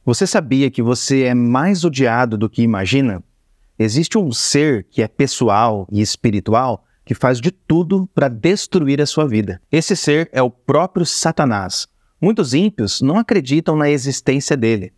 Você sabia que você é mais odiado do que imagina? Existe um ser que é pessoal e espiritual que faz de tudo para destruir a sua vida. Esse ser é o próprio Satanás. Muitos ímpios não acreditam na existência dele.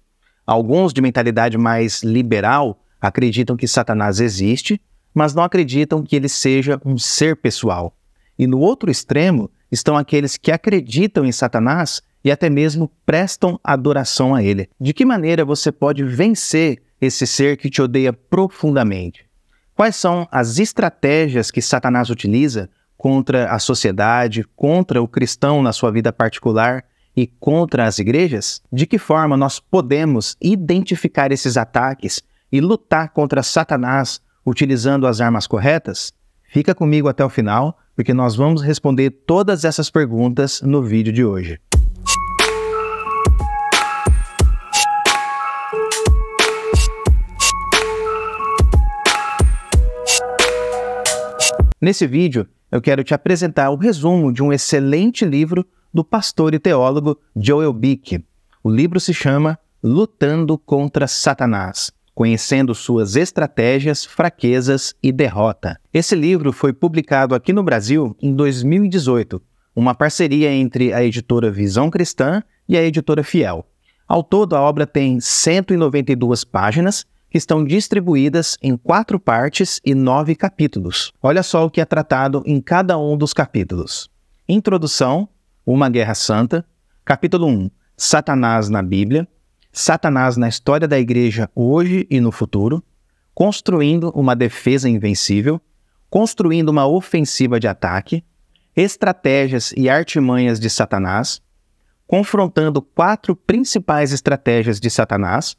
Alguns de mentalidade mais liberal acreditam que Satanás existe, mas não acreditam que ele seja um ser pessoal. E no outro extremo estão aqueles que acreditam em Satanás e até mesmo prestam adoração a ele. De que maneira você pode vencer esse ser que te odeia profundamente? Quais são as estratégias que Satanás utiliza contra a sociedade, contra o cristão na sua vida particular e contra as igrejas? De que forma nós podemos identificar esses ataques e lutar contra Satanás utilizando as armas corretas? Fica comigo até o final, porque nós vamos responder todas essas perguntas no vídeo de hoje. Nesse vídeo, eu quero te apresentar o resumo de um excelente livro do pastor e teólogo Joel Bick. O livro se chama Lutando contra Satanás, conhecendo suas estratégias, fraquezas e derrota. Esse livro foi publicado aqui no Brasil em 2018, uma parceria entre a editora Visão Cristã e a editora Fiel. Ao todo, a obra tem 192 páginas, que estão distribuídas em 4 partes e 9 capítulos. Olha só o que é tratado em cada um dos capítulos. Introdução, uma guerra santa. Capítulo 1, Satanás na Bíblia. Satanás na história da igreja hoje e no futuro. Construindo uma defesa invencível. Construindo uma ofensiva de ataque. Estratégias e artimanhas de Satanás. Confrontando 4 principais estratégias de Satanás.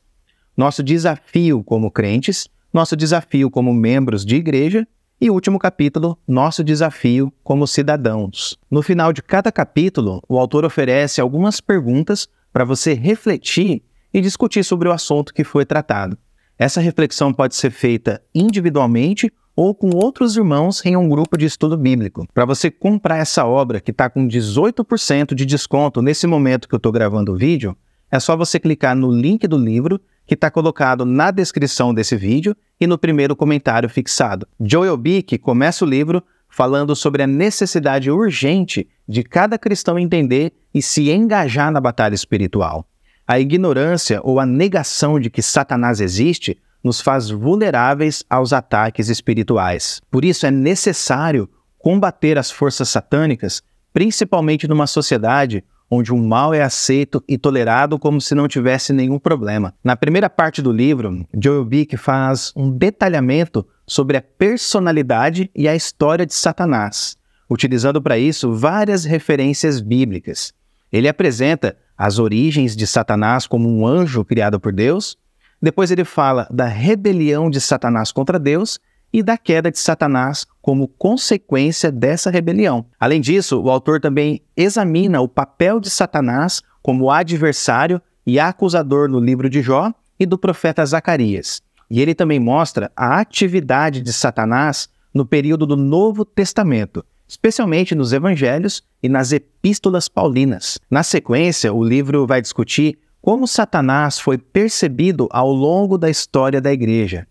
Nosso desafio como crentes, nosso desafio como membros de igreja e, último capítulo, nosso desafio como cidadãos. No final de cada capítulo, o autor oferece algumas perguntas para você refletir e discutir sobre o assunto que foi tratado. Essa reflexão pode ser feita individualmente ou com outros irmãos em um grupo de estudo bíblico. Para você comprar essa obra, que está com 18% de desconto nesse momento que eu estou gravando o vídeo, é só você clicar no link do livro que está colocado na descrição desse vídeo e no primeiro comentário fixado. Joel Bick começa o livro falando sobre a necessidade urgente de cada cristão entender e se engajar na batalha espiritual. A ignorância ou a negação de que Satanás existe nos faz vulneráveis aos ataques espirituais. Por isso é necessário combater as forças satânicas, principalmente numa sociedade onde o mal é aceito e tolerado como se não tivesse nenhum problema. Na primeira parte do livro, Joel Bick faz um detalhamento sobre a personalidade e a história de Satanás, utilizando para isso várias referências bíblicas. Ele apresenta as origens de Satanás como um anjo criado por Deus, depois ele fala da rebelião de Satanás contra Deus e da queda de Satanás como consequência dessa rebelião. Além disso, o autor também examina o papel de Satanás como adversário e acusador no livro de Jó e do profeta Zacarias. E ele também mostra a atividade de Satanás no período do Novo Testamento, especialmente nos evangelhos e nas epístolas paulinas. Na sequência, o livro vai discutir como Satanás foi percebido ao longo da história da igreja.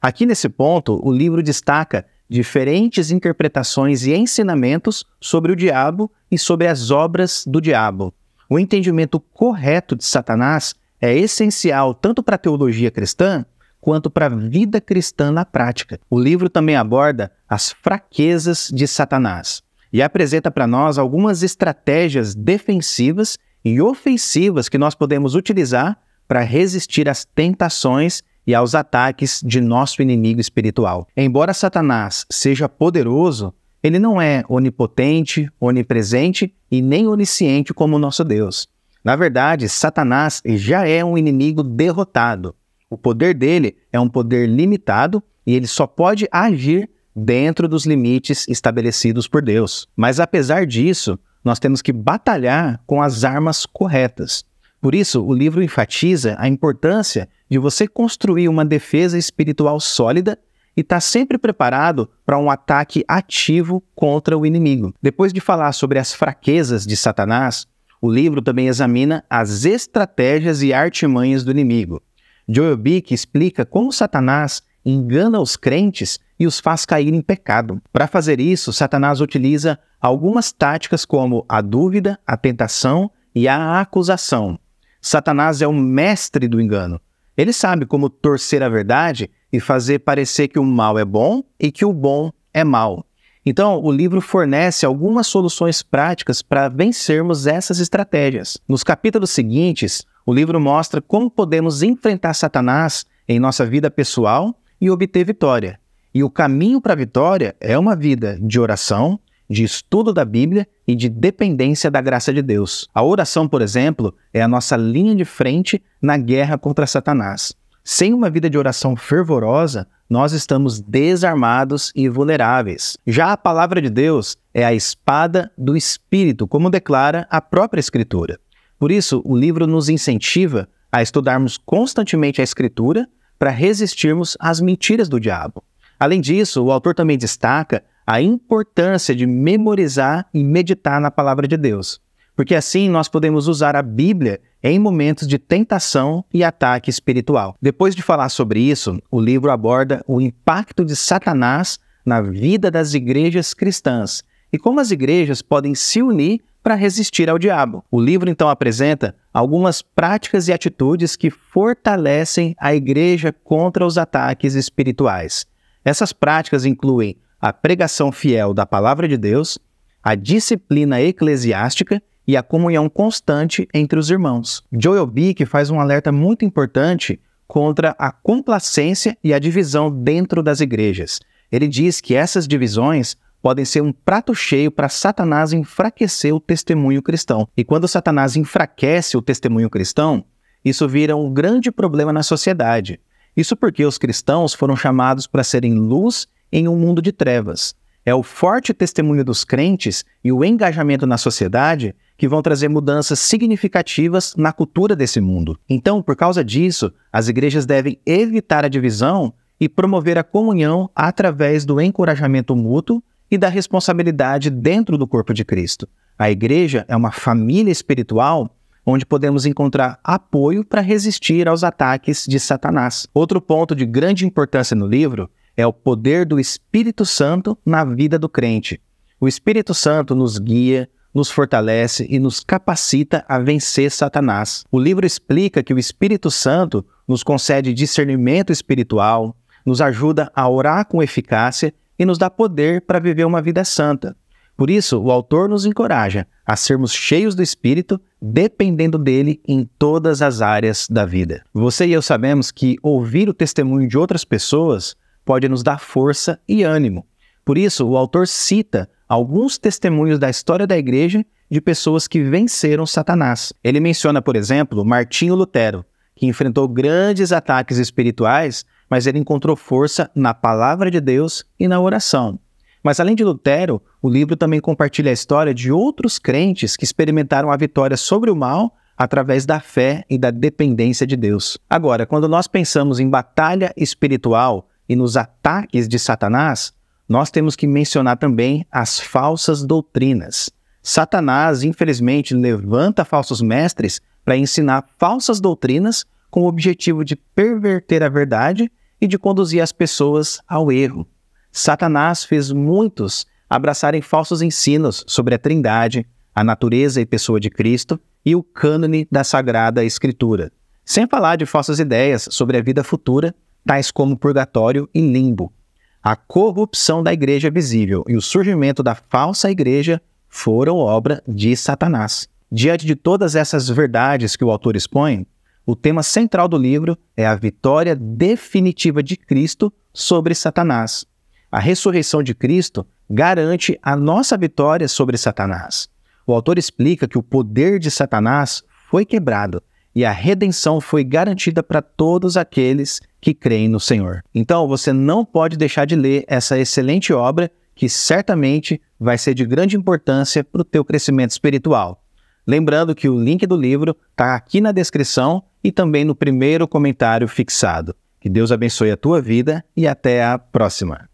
Aqui nesse ponto, o livro destaca diferentes interpretações e ensinamentos sobre o diabo e sobre as obras do diabo. O entendimento correto de Satanás é essencial tanto para a teologia cristã quanto para a vida cristã na prática. O livro também aborda as fraquezas de Satanás e apresenta para nós algumas estratégias defensivas e ofensivas que nós podemos utilizar para resistir às tentações e aos ataques de nosso inimigo espiritual. Embora Satanás seja poderoso, ele não é onipotente, onipresente e nem onisciente como o nosso Deus. Na verdade, Satanás já é um inimigo derrotado. O poder dele é um poder limitado e ele só pode agir dentro dos limites estabelecidos por Deus. Mas apesar disso, nós temos que batalhar com as armas corretas. Por isso, o livro enfatiza a importância de você construir uma defesa espiritual sólida e estar sempre preparado para um ataque ativo contra o inimigo. Depois de falar sobre as fraquezas de Satanás, O livro também examina as estratégias e artimanhas do inimigo. Joel Bick explica como Satanás engana os crentes e os faz cair em pecado. Para fazer isso, Satanás utiliza algumas táticas como a dúvida, a tentação e a acusação. Satanás é o mestre do engano. Ele sabe como torcer a verdade e fazer parecer que o mal é bom e que o bom é mal. Então, o livro fornece algumas soluções práticas para vencermos essas estratégias. Nos capítulos seguintes, o livro mostra como podemos enfrentar Satanás em nossa vida pessoal e obter vitória. E o caminho para a vitória é uma vida de oração, de estudo da Bíblia e de dependência da graça de Deus. A oração, por exemplo, é a nossa linha de frente na guerra contra Satanás. Sem uma vida de oração fervorosa, nós estamos desarmados e vulneráveis. Já a palavra de Deus é a espada do Espírito, como declara a própria Escritura. Por isso, o livro nos incentiva a estudarmos constantemente a Escritura para resistirmos às mentiras do diabo. Além disso, o autor também destaca a importância de memorizar e meditar na palavra de Deus, porque assim nós podemos usar a Bíblia em momentos de tentação e ataque espiritual. Depois de falar sobre isso, o livro aborda o impacto de Satanás na vida das igrejas cristãs e como as igrejas podem se unir para resistir ao diabo. O livro então apresenta algumas práticas e atitudes que fortalecem a igreja contra os ataques espirituais. Essas práticas incluem a pregação fiel da palavra de Deus, a disciplina eclesiástica e a comunhão constante entre os irmãos. Joel Bick faz um alerta muito importante contra a complacência e a divisão dentro das igrejas. Ele diz que essas divisões podem ser um prato cheio para Satanás enfraquecer o testemunho cristão. E quando Satanás enfraquece o testemunho cristão, isso vira um grande problema na sociedade. Isso porque os cristãos foram chamados para serem luz em um mundo de trevas. É o forte testemunho dos crentes e o engajamento na sociedade que vão trazer mudanças significativas na cultura desse mundo. Então, por causa disso, as igrejas devem evitar a divisão e promover a comunhão através do encorajamento mútuo e da responsabilidade dentro do corpo de Cristo. A igreja é uma família espiritual onde podemos encontrar apoio para resistir aos ataques de Satanás. Outro ponto de grande importância no livro é o poder do Espírito Santo na vida do crente. O Espírito Santo nos guia, nos fortalece e nos capacita a vencer Satanás. O livro explica que o Espírito Santo nos concede discernimento espiritual, nos ajuda a orar com eficácia e nos dá poder para viver uma vida santa. Por isso, o autor nos encoraja a sermos cheios do Espírito, dependendo dele em todas as áreas da vida. Você e eu sabemos que ouvir o testemunho de outras pessoas pode nos dar força e ânimo. Por isso, o autor cita alguns testemunhos da história da igreja de pessoas que venceram Satanás. Ele menciona, por exemplo, Martinho Lutero, que enfrentou grandes ataques espirituais, mas ele encontrou força na palavra de Deus e na oração. Mas além de Lutero, o livro também compartilha a história de outros crentes que experimentaram a vitória sobre o mal através da fé e da dependência de Deus. Agora, quando nós pensamos em batalha espiritual e nos ataques de Satanás, nós temos que mencionar também as falsas doutrinas. Satanás, infelizmente, levanta falsos mestres para ensinar falsas doutrinas com o objetivo de perverter a verdade e de conduzir as pessoas ao erro. Satanás fez muitos abraçarem falsos ensinos sobre a Trindade, a natureza e pessoa de Cristo e o cânone da Sagrada Escritura, sem falar de falsas ideias sobre a vida futura, tais como purgatório e limbo. A corrupção da igreja visível e o surgimento da falsa igreja foram obra de Satanás. Diante de todas essas verdades que o autor expõe, o tema central do livro é a vitória definitiva de Cristo sobre Satanás. A ressurreição de Cristo garante a nossa vitória sobre Satanás. O autor explica que o poder de Satanás foi quebrado e a redenção foi garantida para todos aqueles que creem no Senhor. Então, você não pode deixar de ler essa excelente obra que certamente vai ser de grande importância para o teu crescimento espiritual. Lembrando que o link do livro está aqui na descrição e também no primeiro comentário fixado. Que Deus abençoe a tua vida e até a próxima.